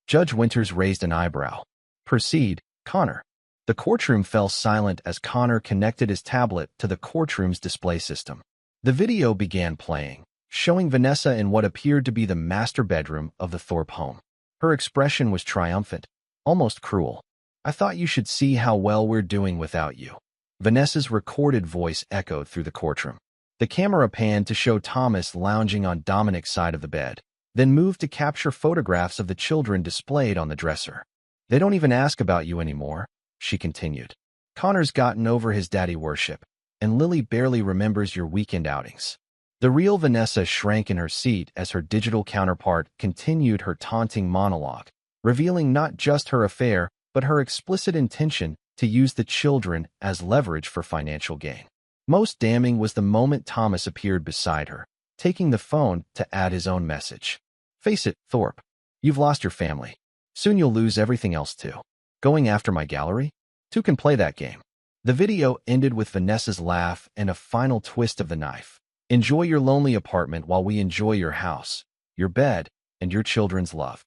Judge Winters raised an eyebrow. Proceed, Connor. The courtroom fell silent as Connor connected his tablet to the courtroom's display system. The video began playing, showing Vanessa in what appeared to be the master bedroom of the Thorpe home. Her expression was triumphant, almost cruel. I thought you should see how well we're doing without you. Vanessa's recorded voice echoed through the courtroom. The camera panned to show Thomas lounging on Dominic's side of the bed, then moved to capture photographs of the children displayed on the dresser. They don't even ask about you anymore, she continued. Connor's gotten over his daddy worship, and Lily barely remembers your weekend outings. The real Vanessa shrank in her seat as her digital counterpart continued her taunting monologue, revealing not just her affair, but her explicit intention to use the children as leverage for financial gain. Most damning was the moment Thomas appeared beside her, taking the phone to add his own message. Face it, Thorpe. You've lost your family. Soon you'll lose everything else too. Going after my gallery? Two can play that game. The video ended with Vanessa's laugh and a final twist of the knife. Enjoy your lonely apartment while we enjoy your house, your bed, and your children's love.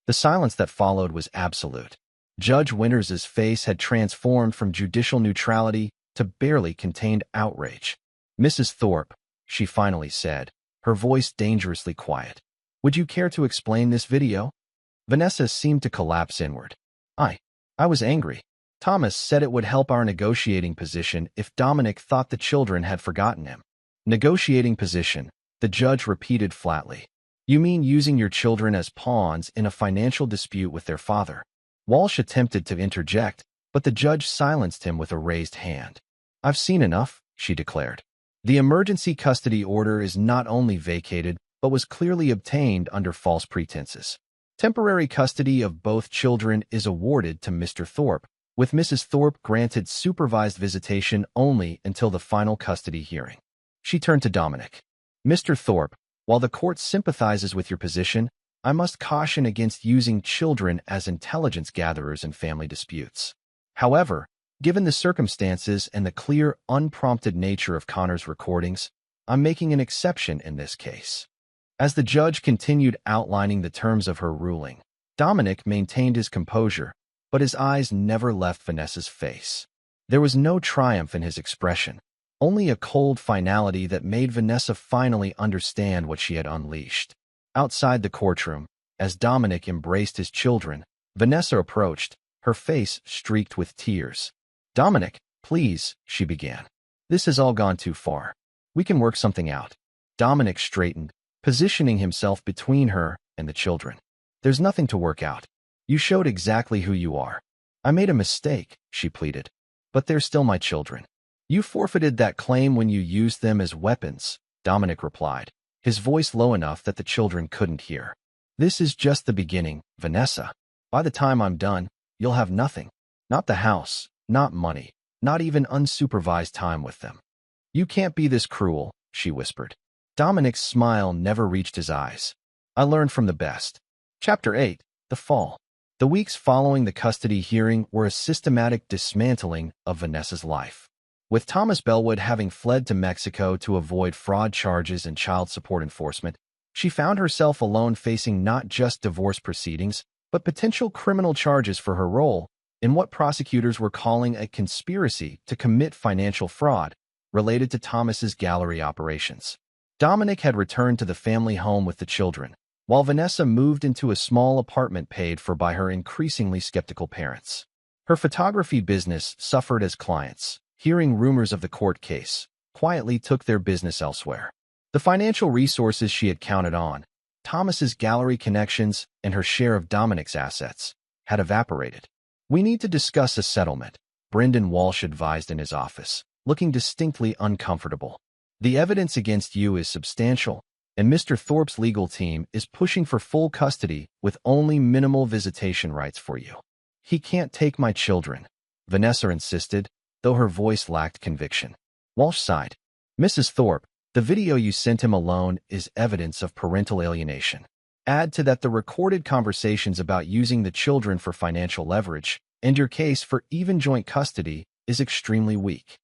The silence that followed was absolute. Judge Winters's face had transformed from judicial neutrality to barely contained outrage. Mrs. Thorpe, she finally said, her voice dangerously quiet. Would you care to explain this video? Vanessa seemed to collapse inward. I was angry. Thomas said it would help our negotiating position if Dominic thought the children had forgotten him. Negotiating position, the judge repeated flatly. You mean using your children as pawns in a financial dispute with their father? Walsh attempted to interject, but the judge silenced him with a raised hand. I've seen enough, she declared. The emergency custody order is not only vacated, but was clearly obtained under false pretenses. Temporary custody of both children is awarded to Mr. Thorpe, with Mrs. Thorpe granted supervised visitation only until the final custody hearing. She turned to Dominic. Mr. Thorpe, while the court sympathizes with your position, I must caution against using children as intelligence gatherers in family disputes. However, given the circumstances and the clear, unprompted nature of Connor's recordings, I'm making an exception in this case. As the judge continued outlining the terms of her ruling, Dominic maintained his composure, but his eyes never left Vanessa's face. There was no triumph in his expression, only a cold finality that made Vanessa finally understand what she had unleashed. Outside the courtroom, as Dominic embraced his children, Vanessa approached, her face streaked with tears. Dominic, please, she began. This has all gone too far. We can work something out. Dominic straightened, positioning himself between her and the children. There's nothing to work out. You showed exactly who you are. I made a mistake, she pleaded. But they're still my children. You forfeited that claim when you used them as weapons, Dominic replied, his voice low enough that the children couldn't hear. This is just the beginning, Vanessa. By the time I'm done, you'll have nothing. Not the house, not money, not even unsupervised time with them. You can't be this cruel, she whispered. Dominic's smile never reached his eyes. I learned from the best. Chapter 8, The Fall. The weeks following the custody hearing were a systematic dismantling of Vanessa's life. With Thomas Bellwood having fled to Mexico to avoid fraud charges and child support enforcement, she found herself alone facing not just divorce proceedings, but potential criminal charges for her role in what prosecutors were calling a conspiracy to commit financial fraud related to Thomas's gallery operations. Dominic had returned to the family home with the children, while Vanessa moved into a small apartment paid for by her increasingly skeptical parents. Her photography business suffered as clients, hearing rumors of the court case, quietly took their business elsewhere. The financial resources she had counted on, Thomas's gallery connections, and her share of Dominic's assets, had evaporated. "We need to discuss a settlement," Brendan Walsh advised in his office, looking distinctly uncomfortable. "The evidence against you is substantial, and Mr. Thorpe's legal team is pushing for full custody with only minimal visitation rights for you." "He can't take my children," Vanessa insisted, though her voice lacked conviction. Walsh sighed. "Mrs. Thorpe, the video you sent him alone is evidence of parental alienation. Add to that the recorded conversations about using the children for financial leverage, and your case for even joint custody is extremely weak.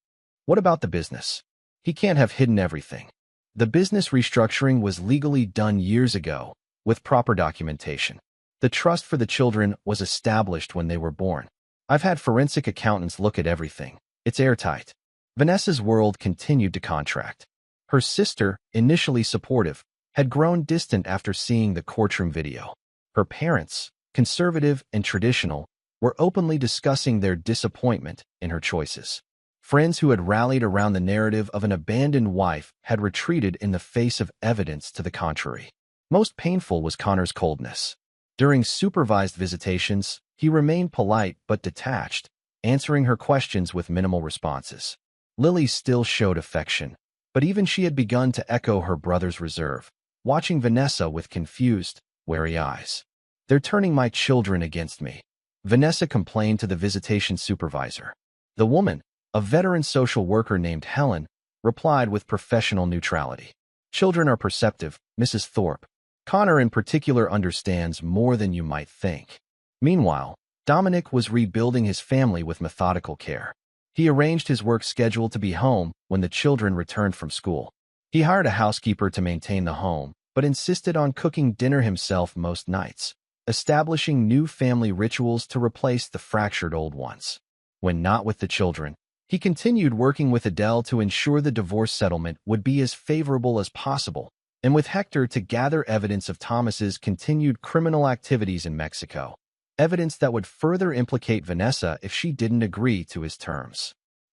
What about the business? He can't have hidden everything. The business restructuring was legally done years ago, with proper documentation. The trust for the children was established when they were born. I've had forensic accountants look at everything. It's airtight." Vanessa's world continued to contract. Her sister, initially supportive, had grown distant after seeing the courtroom video. Her parents, conservative and traditional, were openly discussing their disappointment in her choices. Friends who had rallied around the narrative of an abandoned wife had retreated in the face of evidence to the contrary. Most painful was Connor's coldness. During supervised visitations, he remained polite but detached, answering her questions with minimal responses. Lily still showed affection, but even she had begun to echo her brother's reserve, watching Vanessa with confused, wary eyes. "They're turning my children against me," Vanessa complained to the visitation supervisor. The woman, a veteran social worker named Helen, replied with professional neutrality. "Children are perceptive, Mrs. Thorpe. Connor in particular understands more than you might think." Meanwhile, Dominic was rebuilding his family with methodical care. He arranged his work schedule to be home when the children returned from school. He hired a housekeeper to maintain the home, but insisted on cooking dinner himself most nights, establishing new family rituals to replace the fractured old ones. When not with the children, he continued working with Adele to ensure the divorce settlement would be as favorable as possible, and with Hector to gather evidence of Thomas's continued criminal activities in Mexico, evidence that would further implicate Vanessa if she didn't agree to his terms.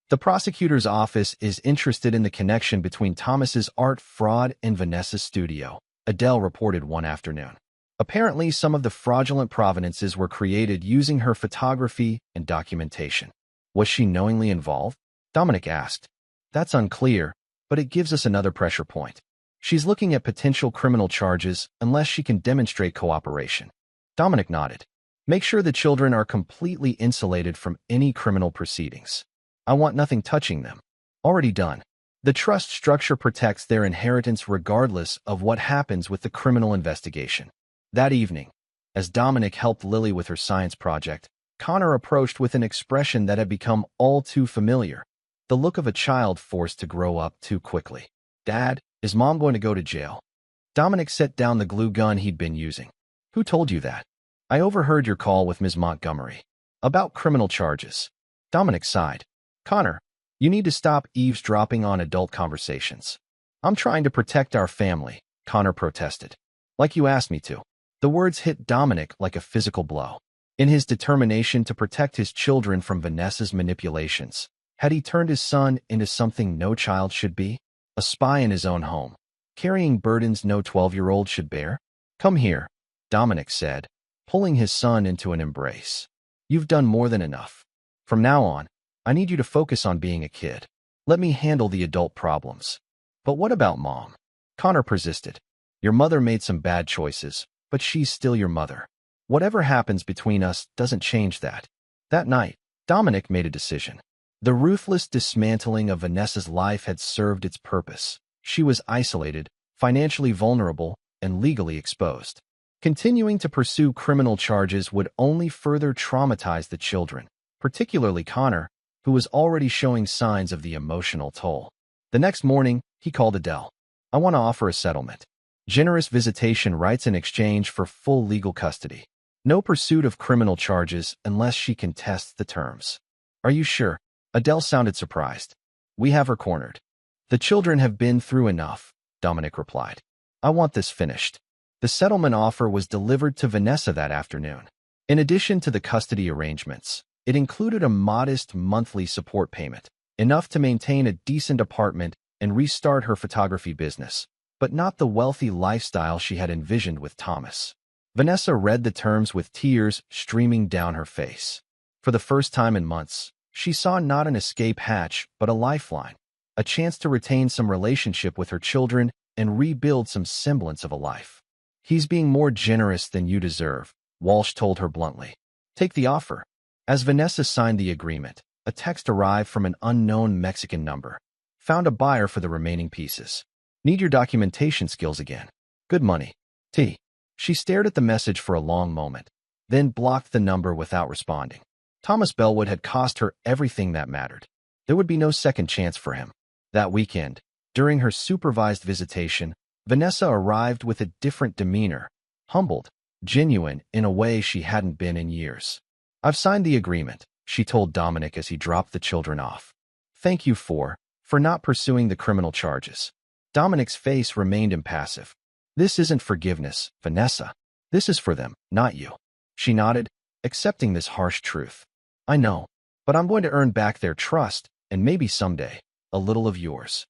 The prosecutor's office is interested in the connection between Thomas's art fraud and Vanessa's studio, Adele reported one afternoon. Apparently, some of the fraudulent provenances were created using her photography and documentation. Was she knowingly involved? Dominic asked. That's unclear, but it gives us another pressure point. She's looking at potential criminal charges unless she can demonstrate cooperation. Dominic nodded. Make sure the children are completely insulated from any criminal proceedings. I want nothing touching them. Already done. The trust structure protects their inheritance regardless of what happens with the criminal investigation. That evening, as Dominic helped Lily with her science project, Connor approached with an expression that had become all too familiar, the look of a child forced to grow up too quickly. Dad, is Mom going to go to jail? Dominic set down the glue gun he'd been using. Who told you that? I overheard your call with Ms. Montgomery. About criminal charges. Dominic sighed. Connor, you need to stop eavesdropping on adult conversations. I'm trying to protect our family, Connor protested. Like you asked me to. The words hit Dominic like a physical blow. In his determination to protect his children from Vanessa's manipulations, had he turned his son into something no child should be? A spy in his own home, carrying burdens no 12-year-old should bear? Come here, Dominic said, pulling his son into an embrace. You've done more than enough. From now on, I need you to focus on being a kid. Let me handle the adult problems. But what about Mom? Connor persisted. Your mother made some bad choices, but she's still your mother. Whatever happens between us doesn't change that. That night, Dominic made a decision. The ruthless dismantling of Vanessa's life had served its purpose. She was isolated, financially vulnerable, and legally exposed. Continuing to pursue criminal charges would only further traumatize the children, particularly Connor, who was already showing signs of the emotional toll. The next morning, he called Adele. "I want to offer a settlement. Generous visitation rights in exchange for full legal custody. No pursuit of criminal charges unless she contests the terms." "Are you sure?" Adele sounded surprised. "We have her cornered. The children have been through enough," Dominic replied. "I want this finished." The settlement offer was delivered to Vanessa that afternoon. In addition to the custody arrangements, it included a modest monthly support payment, enough to maintain a decent apartment and restart her photography business, but not the wealthy lifestyle she had envisioned with Thomas. Vanessa read the terms with tears streaming down her face. For the first time in months, she saw not an escape hatch, but a lifeline, a chance to retain some relationship with her children and rebuild some semblance of a life. "He's being more generous than you deserve," Walsh told her bluntly. "Take the offer." As Vanessa signed the agreement, a text arrived from an unknown Mexican number. "Found a buyer for the remaining pieces. Need your documentation skills again. Good money. T." She stared at the message for a long moment, then blocked the number without responding. Thomas Bellwood had cost her everything that mattered. There would be no second chance for him. That weekend, during her supervised visitation, Vanessa arrived with a different demeanor, humbled, genuine in a way she hadn't been in years. "I've signed the agreement," she told Dominic as he dropped the children off. "Thank you for not pursuing the criminal charges." Dominic's face remained impassive. "This isn't forgiveness, Vanessa. This is for them, not you." She nodded, accepting this harsh truth. "I know, but I'm going to earn back their trust, and maybe someday, a little of yours."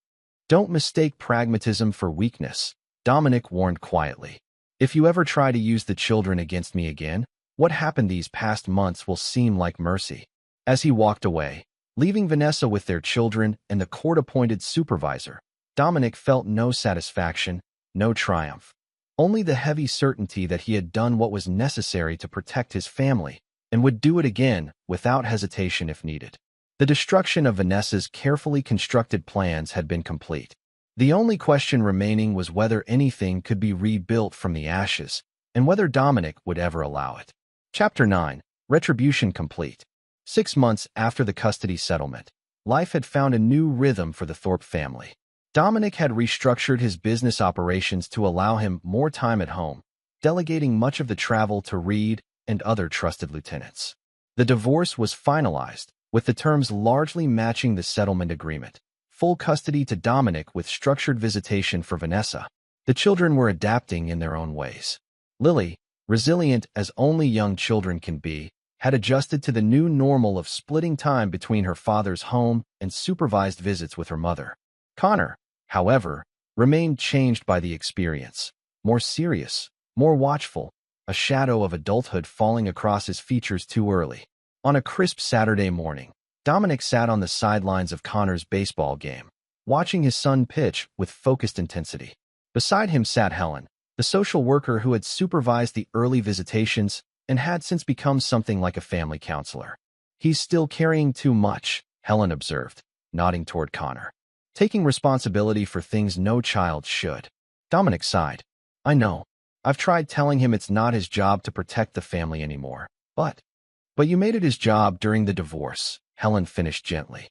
"Don't mistake pragmatism for weakness," Dominic warned quietly. "If you ever try to use the children against me again, what happened these past months will seem like mercy." As he walked away, leaving Vanessa with their children and the court-appointed supervisor, Dominic felt no satisfaction, no triumph. Only the heavy certainty that he had done what was necessary to protect his family, and would do it again without hesitation if needed. The destruction of Vanessa's carefully constructed plans had been complete. The only question remaining was whether anything could be rebuilt from the ashes, and whether Dominic would ever allow it. Chapter 9. Retribution complete. 6 months after the custody settlement, life had found a new rhythm for the Thorpe family. Dominic had restructured his business operations to allow him more time at home, delegating much of the travel to Reed and other trusted lieutenants. The divorce was finalized, with the terms largely matching the settlement agreement. Full custody to Dominic with structured visitation for Vanessa. The children were adapting in their own ways. Lily, resilient as only young children can be, had adjusted to the new normal of splitting time between her father's home and supervised visits with her mother. Connor, however, remained changed by the experience, more serious, more watchful, a shadow of adulthood falling across his features too early. On a crisp Saturday morning, Dominic sat on the sidelines of Connor's baseball game, watching his son pitch with focused intensity. Beside him sat Helen, the social worker who had supervised the early visitations and had since become something like a family counselor. "He's still carrying too much," Helen observed, nodding toward Connor. "Taking responsibility for things no child should." Dominic sighed. "I know. I've tried telling him it's not his job to protect the family anymore, but you made it his job during the divorce," Helen finished gently.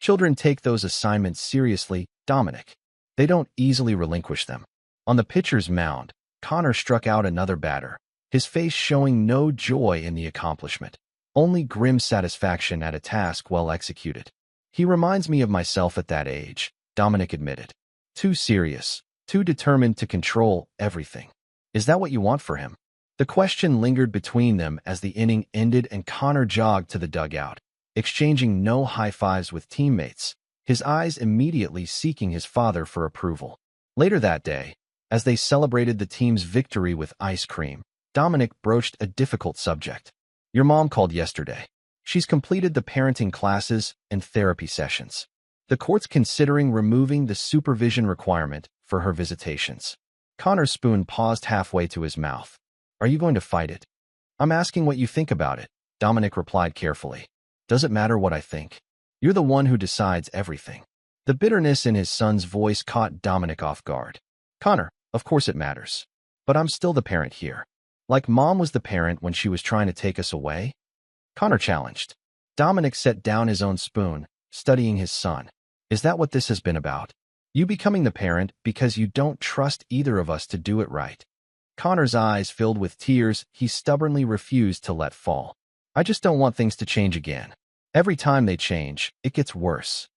"Children take those assignments seriously, Dominic. They don't easily relinquish them." On the pitcher's mound, Connor struck out another batter, his face showing no joy in the accomplishment, only grim satisfaction at a task well executed. "He reminds me of myself at that age," Dominic admitted. "Too serious, too determined to control everything. Is that what you want for him?" The question lingered between them as the inning ended and Connor jogged to the dugout, exchanging no high-fives with teammates, his eyes immediately seeking his father for approval. Later that day, as they celebrated the team's victory with ice cream, Dominic broached a difficult subject. "Your mom called yesterday. She's completed the parenting classes and therapy sessions. The court's considering removing the supervision requirement for her visitations." Connor's spoon paused halfway to his mouth. "Are you going to fight it?" "I'm asking what you think about it," Dominic replied carefully. "Does it matter what I think? You're the one who decides everything." The bitterness in his son's voice caught Dominic off guard. "Connor, of course it matters. But I'm still the parent here. Like Mom was the parent when she was trying to take us away? Connor challenged. Dominic set down his own spoon, studying his son. Is that what this has been about? You becoming the parent because you don't trust either of us to do it right. Connor's eyes filled with tears he stubbornly refused to let fall. I just don't want things to change again. Every time they change, it gets worse.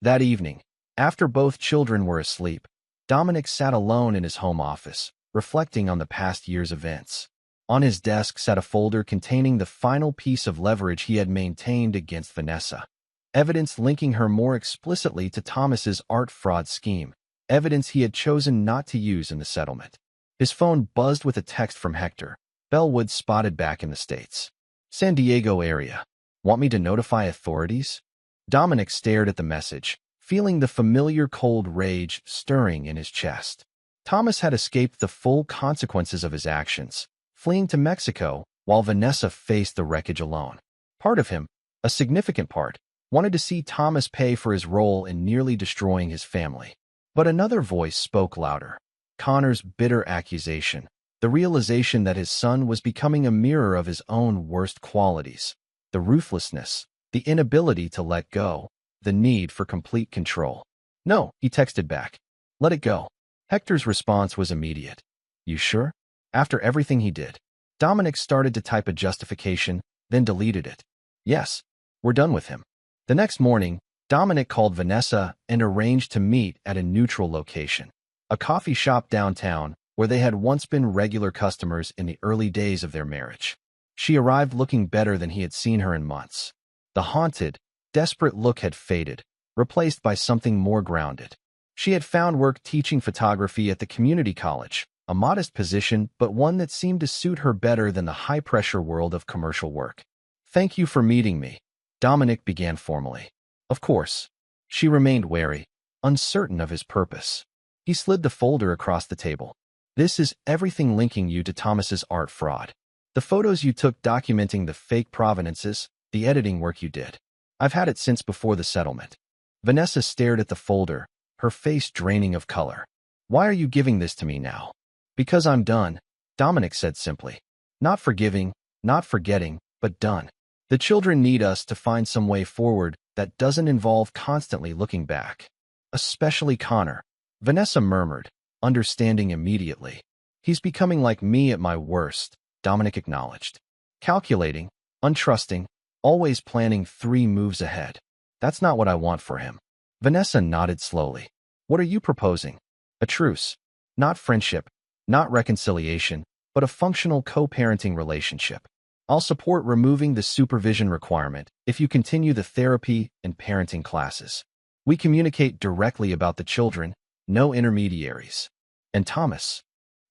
That evening, after both children were asleep, Dominic sat alone in his home office, reflecting on the past year's events. On his desk sat a folder containing the final piece of leverage he had maintained against Vanessa. Evidence linking her more explicitly to Thomas's art fraud scheme, evidence he had chosen not to use in the settlement. His phone buzzed with a text from Hector. Bellwood spotted back in the States. San Diego area. Want me to notify authorities? Dominic stared at the message, feeling the familiar cold rage stirring in his chest. Thomas had escaped the full consequences of his actions, fleeing to Mexico, while Vanessa faced the wreckage alone. Part of him, a significant part, wanted to see Thomas pay for his role in nearly destroying his family. But another voice spoke louder. Connor's bitter accusation, the realization that his son was becoming a mirror of his own worst qualities, the ruthlessness, the inability to let go, the need for complete control. No, he texted back. Let it go. Hector's response was immediate. You sure? After everything he did. Dominic started to type a justification, then deleted it. Yes, we're done with him. The next morning, Dominic called Vanessa and arranged to meet at a neutral location, a coffee shop downtown where they had once been regular customers in the early days of their marriage. She arrived looking better than he had seen her in months. The haunted, desperate look had faded, replaced by something more grounded. She had found work teaching photography at the community college, a modest position but one that seemed to suit her better than the high-pressure world of commercial work. Thank you for meeting me, Dominic began formally. Of course. She remained wary, uncertain of his purpose. He slid the folder across the table. This is everything linking you to Thomas's art fraud. The photos you took documenting the fake provenances, the editing work you did. I've had it since before the settlement. Vanessa stared at the folder, her face draining of color. Why are you giving this to me now? Because I'm done, Dominic said simply. Not forgiving, not forgetting, but done. The children need us to find some way forward that doesn't involve constantly looking back. Especially Connor. Vanessa murmured, understanding immediately. He's becoming like me at my worst, Dominic acknowledged. Calculating, untrusting, always planning 3 moves ahead. That's not what I want for him. Vanessa nodded slowly. What are you proposing? A truce. Not friendship, not reconciliation, but a functional co-parenting relationship. I'll support removing the supervision requirement if you continue the therapy and parenting classes. We communicate directly about the children, no intermediaries. And Thomas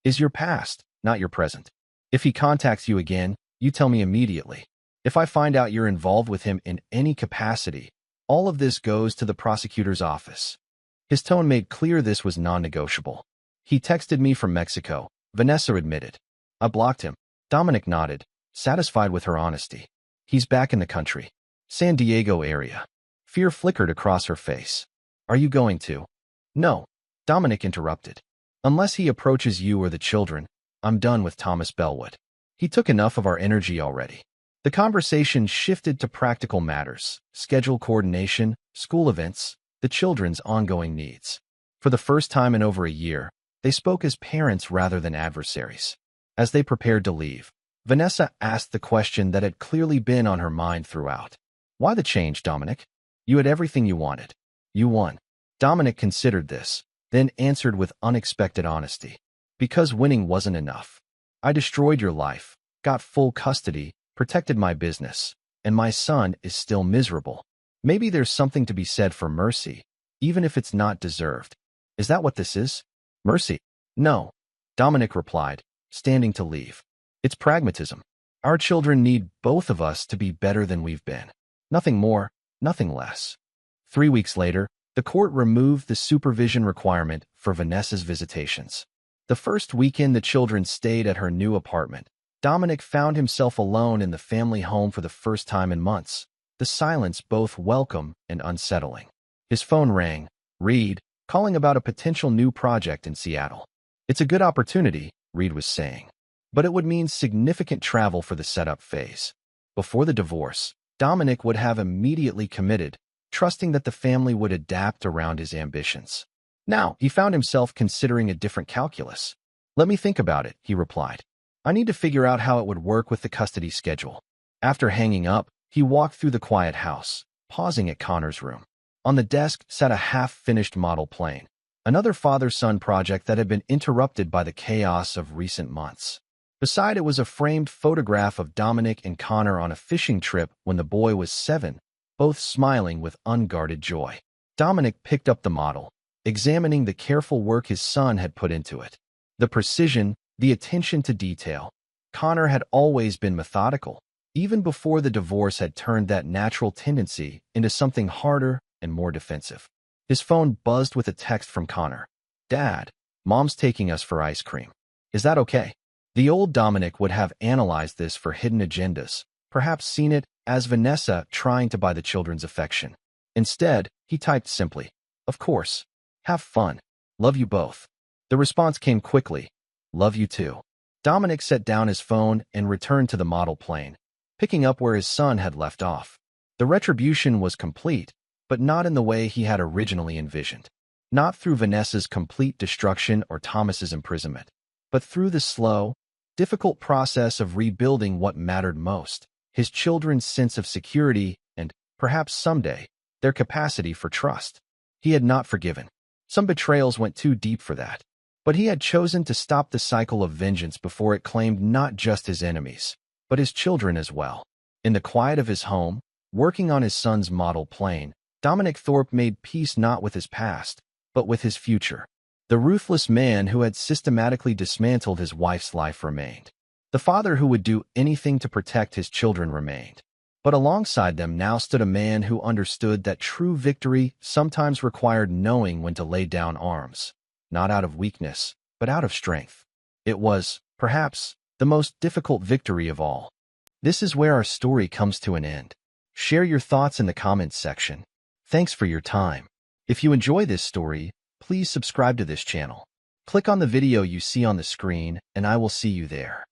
is your past, not your present. If he contacts you again, you tell me immediately. If I find out you're involved with him in any capacity, all of this goes to the prosecutor's office. His tone made clear this was non-negotiable. He texted me from Mexico, Vanessa admitted. I blocked him. Dominic nodded, satisfied with her honesty. He's back in the country. San Diego area. Fear flickered across her face. Are you going to? No, Dominic interrupted. Unless he approaches you or the children, I'm done with Thomas Bellwood. He took enough of our energy already. The conversation shifted to practical matters, schedule coordination, school events, the children's ongoing needs. For the first time in over a year, they spoke as parents rather than adversaries. As they prepared to leave, Vanessa asked the question that had clearly been on her mind throughout. Why the change, Dominic? You had everything you wanted. You won. Dominic considered this, then answered with unexpected honesty. Because winning wasn't enough. I destroyed your life, got full custody, protected my business, and my son is still miserable. Maybe there's something to be said for mercy, even if it's not deserved. Is that what this is? Mercy? No, Dominic replied, standing to leave. It's pragmatism. Our children need both of us to be better than we've been. Nothing more, nothing less. 3 weeks later, the court removed the supervision requirement for Vanessa's visitations. The first weekend the children stayed at her new apartment, Dominic found himself alone in the family home for the first time in months, the silence both welcome and unsettling. His phone rang, Reed, calling about a potential new project in Seattle. It's a good opportunity, Reed was saying. but it would mean significant travel for the setup phase. Before the divorce, Dominic would have immediately committed, trusting that the family would adapt around his ambitions. Now, he found himself considering a different calculus. "Let me think about it," he replied. "I need to figure out how it would work with the custody schedule." After hanging up, he walked through the quiet house, pausing at Connor's room. On the desk sat a half-finished model plane, another father-son project that had been interrupted by the chaos of recent months. Beside it was a framed photograph of Dominic and Connor on a fishing trip when the boy was 7, both smiling with unguarded joy. Dominic picked up the model, examining the careful work his son had put into it. The precision, the attention to detail. Connor had always been methodical, even before the divorce had turned that natural tendency into something harder and more defensive. His phone buzzed with a text from Connor. "Dad, Mom's taking us for ice cream. Is that okay?" The old Dominic would have analyzed this for hidden agendas, perhaps seen it as Vanessa trying to buy the children's affection. Instead, he typed simply, "Of course. Have fun. Love you both." The response came quickly, "Love you too." Dominic set down his phone and returned to the model plane, picking up where his son had left off. The retribution was complete, but not in the way he had originally envisioned. Not through Vanessa's complete destruction or Thomas's imprisonment, but through the slow, difficult process of rebuilding what mattered most: his children's sense of security and, perhaps someday, their capacity for trust. He had not forgiven. Some betrayals went too deep for that. But he had chosen to stop the cycle of vengeance before it claimed not just his enemies, but his children as well. In the quiet of his home, working on his son's model plane, Dominic Thorpe made peace not with his past, but with his future. The ruthless man who had systematically dismantled his wife's life remained. The father who would do anything to protect his children remained. But alongside them now stood a man who understood that true victory sometimes required knowing when to lay down arms, not out of weakness, but out of strength. It was, perhaps, the most difficult victory of all. This is where our story comes to an end. Share your thoughts in the comments section. Thanks for your time. If you enjoy this story, please subscribe to this channel. Click on the video you see on the screen, and I will see you there.